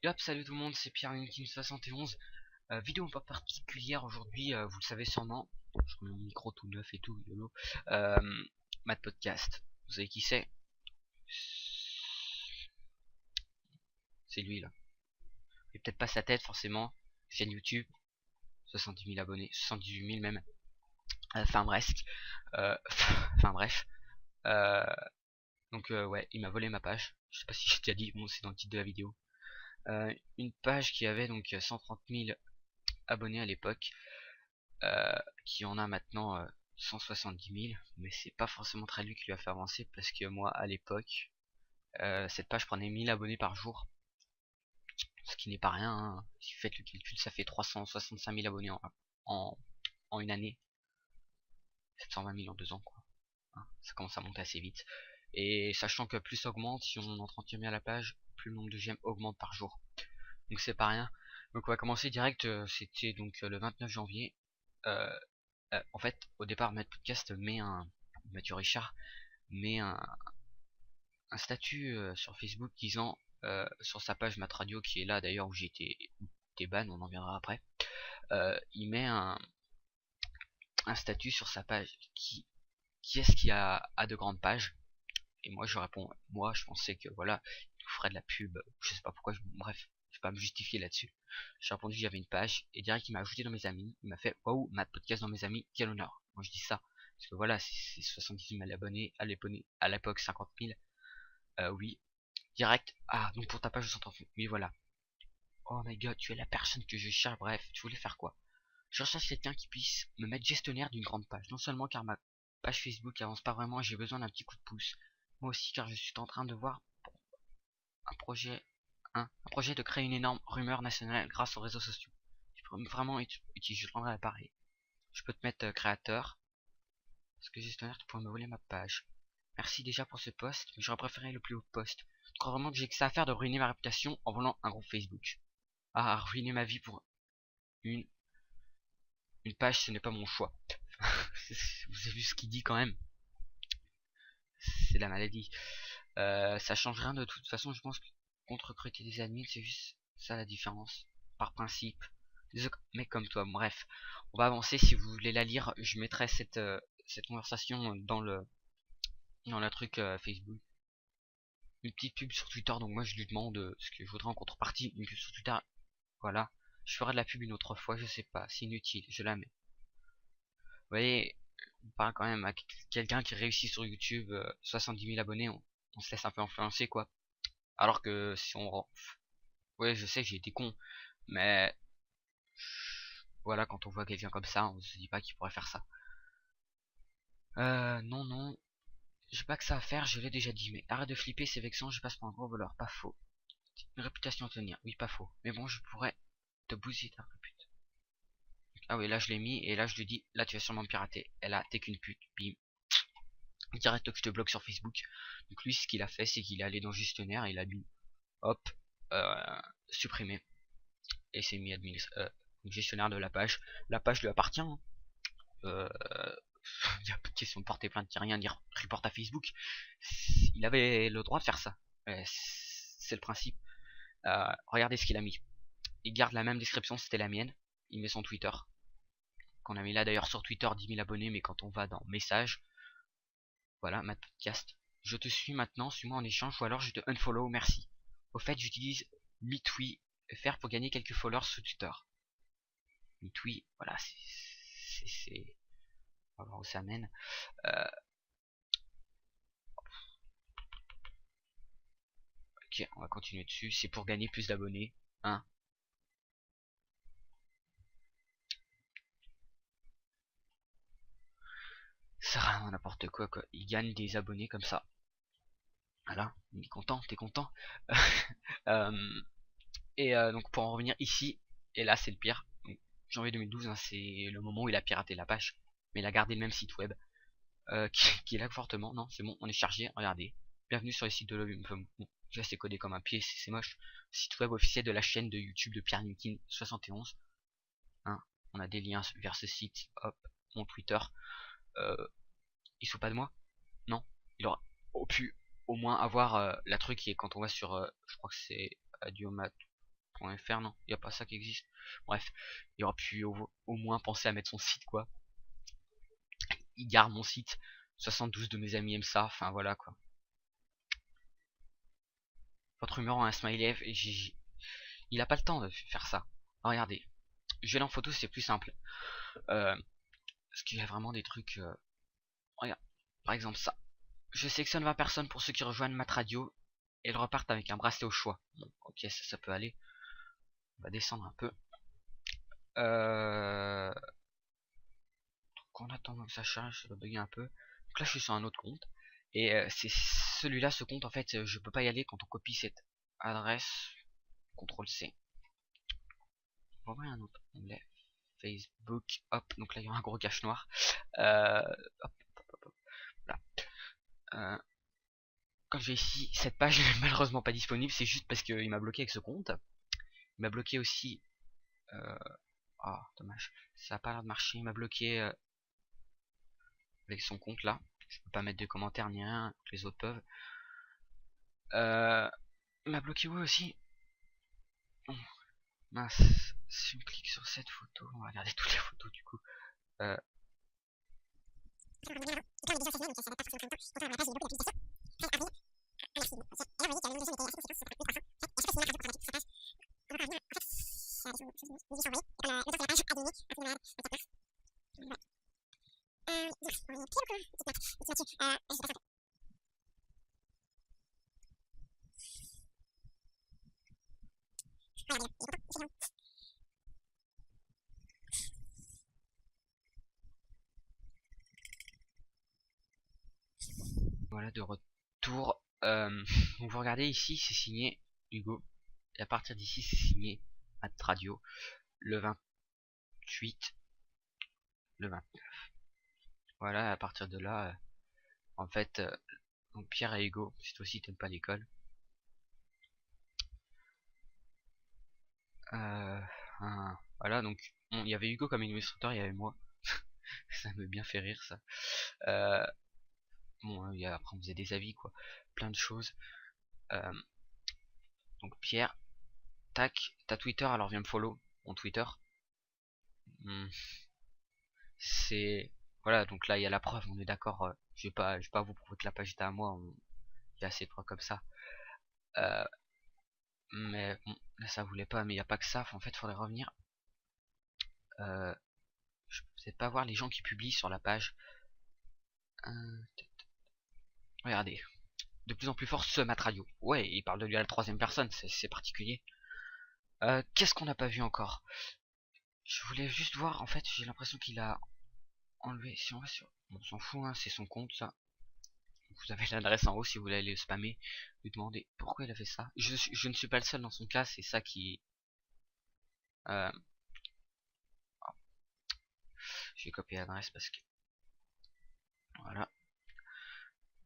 Yop, salut tout le monde, c'est Pierre Linkin 71. Vidéo pas particulière aujourd'hui, vous le savez sûrement. Je remets mon micro tout neuf et tout, YOLO. Matt Podcast, vous savez qui c'est? C'est lui là. Et peut-être pas sa tête forcément. Chaîne YouTube, 70 000 abonnés, 78 000 même. Enfin bref. Enfin bref. Donc ouais, il m'a volé ma page. Je sais pas si j'ai déjà dit, bon c'est dans le titre de la vidéo. Une page qui avait donc 130 000 abonnés à l'époque, qui en a maintenant 170 000, mais c'est pas forcément très lui qui lui a fait avancer, parce que moi à l'époque, cette page prenait 1000 abonnés par jour, ce qui n'est pas rien, hein. Si vous faites le calcul, ça fait 365 000 abonnés en une année, 720 000 en 2 ans quoi, hein. Ça commence à monter assez vite, et sachant que plus ça augmente, si on entretient bien la page, plus le nombre de j'aime augmente par jour, donc c'est pas rien. Donc on va commencer direct, c'était donc le 29 janvier. En fait, au départ, Matt Podcast Mathieu Richard met un statut sur Facebook disant, sur sa page Matt Radio, qui est là d'ailleurs où j'étais ban, on en viendra après. Il met un statut sur sa page qui est-ce qui a de grandes pages. Et moi je réponds, moi je pensais que voilà, il nous ferait de la pub, je sais pas pourquoi, bref, je vais pas me justifier là-dessus. J'ai répondu que j'avais une page, et direct il m'a ajouté dans mes amis, il m'a fait waouh, Matt Podcast dans mes amis, quel honneur. Moi je dis ça, parce que voilà, c'est 70 000 abonnés, à l'époque 50 000, oui, direct, ah, donc pour ta page de 130 000, oui voilà. Oh my god, tu es la personne que je cherche, bref, tu voulais faire quoi? Je recherche quelqu'un qui puisse me mettre gestionnaire d'une grande page, non seulement car ma page Facebook avance pas vraiment et j'ai besoin d'un petit coup de pouce, moi aussi car je suis en train de voir un projet, un projet de créer une énorme rumeur nationale grâce aux réseaux sociaux. Tu pourrais vraiment utiliser, je prendrai l'appareil. Je peux te mettre créateur, parce que gestionnaire, tu pourrais me voler ma page. Merci déjà pour ce post, mais j'aurais préféré le plus haut post. Tu crois vraiment que j'ai que ça à faire de ruiner ma réputation en volant un groupe Facebook? Ah, ruiner ma vie pour une, une page, ce n'est pas mon choix. Vous avez vu ce qu'il dit quand même? C'est la maladie. Ça change rien de toute façon, je pense que contre recruter des admins, c'est juste ça la différence. Par principe. Des mecs comme toi, bref. On va avancer, si vous voulez la lire, je mettrai cette conversation dans le truc Facebook. Une petite pub sur Twitter, donc moi je lui demande ce que je voudrais en contrepartie. Une pub sur Twitter, voilà. Je ferai de la pub une autre fois, je sais pas, c'est inutile, je la mets. Vous voyez, on parle quand même à quelqu'un qui réussit sur YouTube, 70 000 abonnés, on se laisse un peu influencer quoi. Alors que si on... Ouais, je sais que j'ai été con, mais voilà, quand on voit quelqu'un comme ça, on se dit pas qu'il pourrait faire ça. Non, non, j'ai pas que ça à faire, je l'ai déjà dit, mais arrête de flipper, c'est vexant, je passe pour un gros voleur, pas faux. Une réputation à tenir, oui, pas faux. Mais bon, je pourrais te bousiller ta répute. Ah oui, là je l'ai mis, et là je lui dis, là tu vas sûrement me pirater. Et là, t'es qu'une pute, bim. Direct que je te bloque sur Facebook. Donc lui, ce qu'il a fait, c'est qu'il est allé dans gestionnaire, et il a mis, hop, supprimer. Et c'est mis admin, gestionnaire de la page. La page lui appartient, hein. Il n'y a pas de question de porter plainte, ni rien, dire report à Facebook. Il avait le droit de faire ça. C'est le principe. Regardez ce qu'il a mis. Il garde la même description, c'était la mienne. Il met son Twitter. Qu'on a mis là d'ailleurs sur Twitter 10 000 abonnés, mais quand on va dans messages, voilà, Matt Podcast. Je te suis maintenant, suis-moi en échange, ou alors je te unfollow, merci. Au fait, j'utilise MeTweet.fr pour gagner quelques followers sur Twitter. MeTweet, voilà, c'est... On va voir où ça mène. Ok, on va continuer dessus. C'est pour gagner plus d'abonnés. Hein. C'est vraiment n'importe quoi, quoi. Il gagne des abonnés comme ça. Voilà, il est content, t'es content. Donc pour en revenir ici, et là c'est le pire. Donc, janvier 2012, hein, c'est le moment où il a piraté la page. Mais il a gardé le même site web. Qui lag fortement. Non, c'est bon, on est chargé, regardez. Bienvenue sur le site de l'OM. Bon, déjà c'est codé comme un pied, c'est moche. Site web officiel de la chaîne de YouTube de Pierre Linkin 71. Hein, on a des liens vers ce site. Hop, mon Twitter. Ils sont pas de moi? Non. Il aura pu au moins avoir la truc qui est quand on va sur, je crois que c'est Adiomat .fr, non, il n'y a pas ça qui existe. Bref, il aurait pu au moins penser à mettre son site, quoi. Il garde mon site, 72 de mes amis aiment ça, enfin voilà quoi. Votre humeur en un smiley, il a pas le temps de faire ça. Alors, regardez, je vais aller en photo, c'est plus simple. Parce qu'il y a vraiment des trucs... Regarde, par exemple ça. Je sélectionne 20 personnes pour ceux qui rejoignent Matt Radio. Et ils repartent avec un bracelet au choix. Bon, ok, ça peut aller. On va descendre un peu. Donc en attendant que ça charge, ça va bugger un peu. Donc là je suis sur un autre compte. Et c'est celui-là, ce compte en fait, je peux pas y aller quand on copie cette adresse. CTRL C. On va ouvrir un autre onglet. Facebook, hop, donc là il y a un gros cache noir. Hop, là. Quand je vais ici, cette page n'est malheureusement pas disponible, c'est juste parce qu'il m'a bloqué avec ce compte. Il m'a bloqué aussi. Oh, dommage, ça a pas l'air de marcher. Il m'a bloqué avec son compte là. Je peux pas mettre de commentaires ni rien, les autres peuvent. Il m'a bloqué où aussi? Oh, mince, si on clique sur cette photo, on va regarder toutes les photos du coup. Voilà, de retour. Donc vous regardez ici, c'est signé Hugo. Et à partir d'ici, c'est signé Matt Radio. Le 28, le 29. Voilà, à partir de là, en fait, donc Pierre et Hugo, si toi aussi t'aimes pas l'école. Voilà, donc il y avait Hugo comme illustrateur, il y avait moi. Ça me bien fait rire ça. Bon, après on faisait des avis quoi, plein de choses. Donc Pierre, tac, t'as Twitter, alors viens me follow, mon Twitter. C'est voilà, donc là il y a la preuve, on est d'accord. Je vais pas vous prouver que la page était à moi, il y a assez de preuves comme ça. Mais bon, là ça voulait pas, mais il n'y a pas que ça, en fait faudrait revenir. Je peux peut-être pas voir les gens qui publient sur la page. Regardez, de plus en plus fort ce Matt Radio. Ouais, il parle de lui à la troisième personne, c'est particulier. Qu'est-ce qu'on n'a pas vu encore? Je voulais juste voir, en fait j'ai l'impression qu'il a enlevé, si on va sur... Bon, on s'en fout, hein, c'est son compte ça. Vous avez l'adresse en haut si vous voulez aller le spammer, lui demander pourquoi il a fait ça. Je ne suis pas le seul dans son cas, c'est ça qui... Je vais copier l'adresse parce que... Voilà.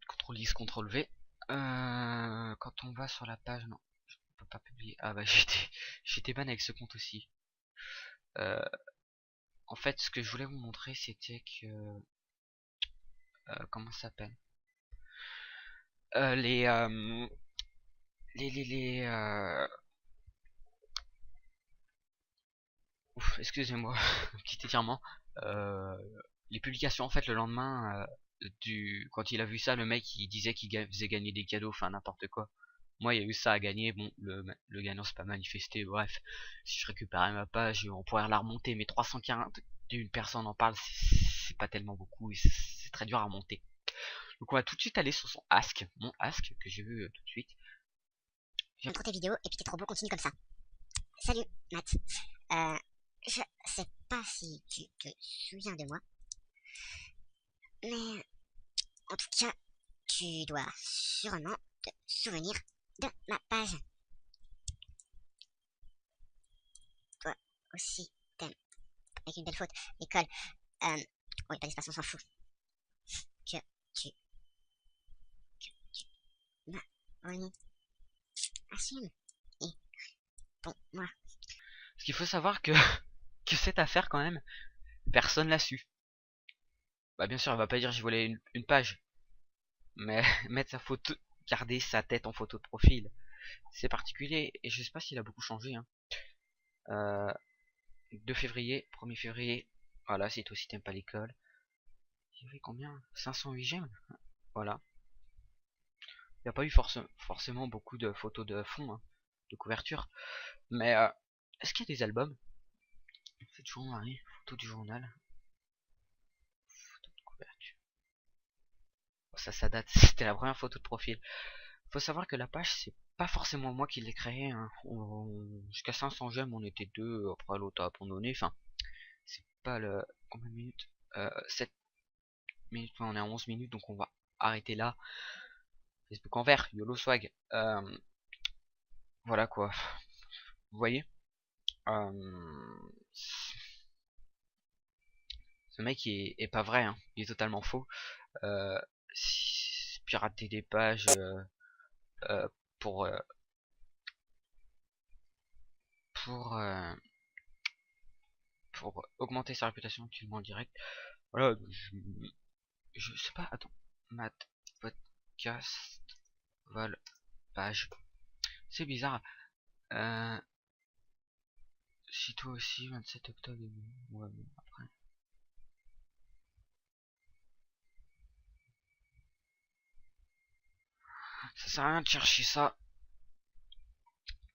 CTRL-X, CTRL-V. Quand on va sur la page... Non, je ne peux pas publier. Ah bah j'étais ban avec ce compte aussi. En fait, ce que je voulais vous montrer, c'était que... comment ça s'appelle? Excusez-moi, petit étirement. Les publications en fait le lendemain quand il a vu ça, le mec il disait qu'il faisait gagner des cadeaux, enfin n'importe quoi. Moi il y a eu ça à gagner, bon le gagnant c'est pas manifesté, bref. Si je récupérais ma page, on pourrait la remonter, mais 341 personnes en parlent, c'est pas tellement beaucoup et c'est très dur à remonter. Donc on va tout de suite aller sur son Ask, mon Ask que j'ai vu tout de suite. J'aime trop tes vidéos et puis t'es trop beau, continue comme ça. Salut Matt. Je sais pas si tu te souviens de moi, mais en tout cas, tu dois sûrement te souvenir de ma page. Toi aussi, t'aimes, avec une belle faute, l'école. Oui, pas d'espace, on s'en fout. Que tu m'as remis. Assume. Et bon, moi. Parce qu'il faut savoir que cette affaire quand même, personne l'a su. Bah bien sûr, elle va pas dire j'ai volé une page, mais mettre sa photo, garder sa tête en photo de profil, c'est particulier et je sais pas s'il a beaucoup changé. 2 février, 1er février, voilà, si toi aussi t'aimes pas l'école. Il y avait combien? 508 j'aime. Voilà. Il n'y a pas eu forcément beaucoup de photos de fond, hein, de couverture. Mais est-ce qu'il y a des albums? C'est toujours marré. Photo du journal. Photo de couverture. Ça date. C'était la première photo de profil. Faut savoir que la page, c'est pas forcément moi qui l'ai créée. Hein. Jusqu'à 500 j'aime, on était deux. Après, l'autre a abandonné. Enfin, c'est pas le. Combien de minutes 7 minutes. On est à 11 minutes, donc on va arrêter là. Facebook en vert, YOLO swag. Voilà quoi. Vous voyez, ce mec est pas vrai, hein. Il est totalement faux. Pirater des pages pour augmenter sa réputation actuellement en direct. Voilà, je sais pas. Attends, Matt podcast vol page. C'est bizarre. Si toi aussi 27 octobre. Ouais, bon, après. Ça sert à rien de chercher ça.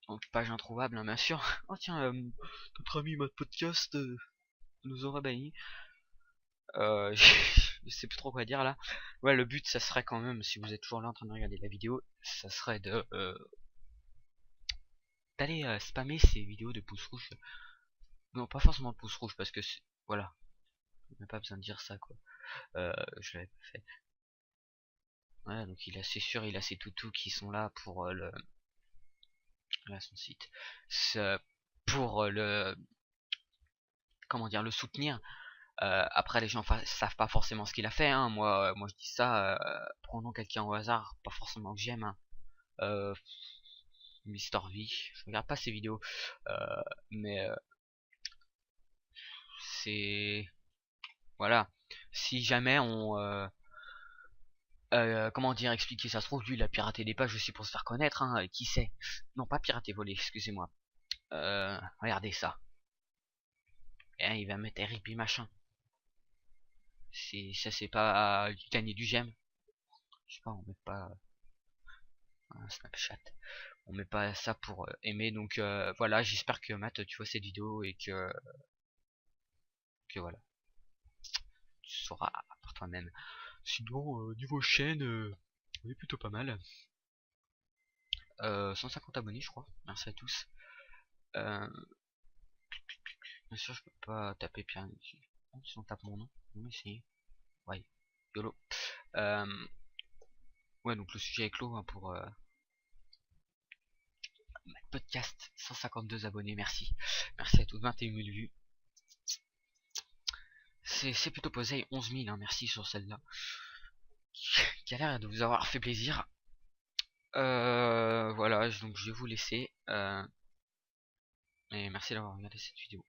Donc, page introuvable, hein, bien sûr. Oh tiens, notre ami Mode Podcast nous aura banni. Je sais plus trop quoi dire là. Ouais, le but, ça serait quand même, si vous êtes toujours là en train de regarder la vidéo, ça serait de d'aller spammer ces vidéos de pouces rouges. Non, pas forcément de pouces rouges, parce que voilà, même pas besoin de dire ça quoi. Je l'avais pas fait. Voilà, donc c'est sûr, il a ses toutous qui sont là pour là son site, pour comment dire, le soutenir. Après les gens savent pas forcément ce qu'il a fait, hein. Moi je dis ça, prenons quelqu'un au hasard, pas forcément que j'aime, hein. Mister V, je regarde pas ses vidéos, mais c'est voilà, si jamais on comment dire, expliquer, ça se trouve lui il a piraté des pages aussi pour se faire connaître, hein, qui sait. Non, pas pirater, voler, excusez-moi. Regardez ça. Et il va mettre RIP machin. Ça c'est pas gagner du j'aime. Je sais pas, on met pas un Snapchat. On met pas ça pour aimer. Donc voilà, j'espère que Matt, tu vois cette vidéo et que voilà, tu sauras par toi-même. Sinon, niveau chaîne, on est plutôt pas mal. 150 abonnés, je crois. Merci à tous. Bien sûr, je peux pas taper Pierre. Si on tape mon nom, on va essayer. Ouais, YOLO. Ouais, donc le sujet est clos, hein, pour podcast. 152 abonnés, merci. Merci à tous, 21 000 vues. C'est plutôt posé, 11 000, hein, merci sur celle-là. Qui a l'air de vous avoir fait plaisir. Voilà, donc je vais vous laisser. Et merci d'avoir regardé cette vidéo.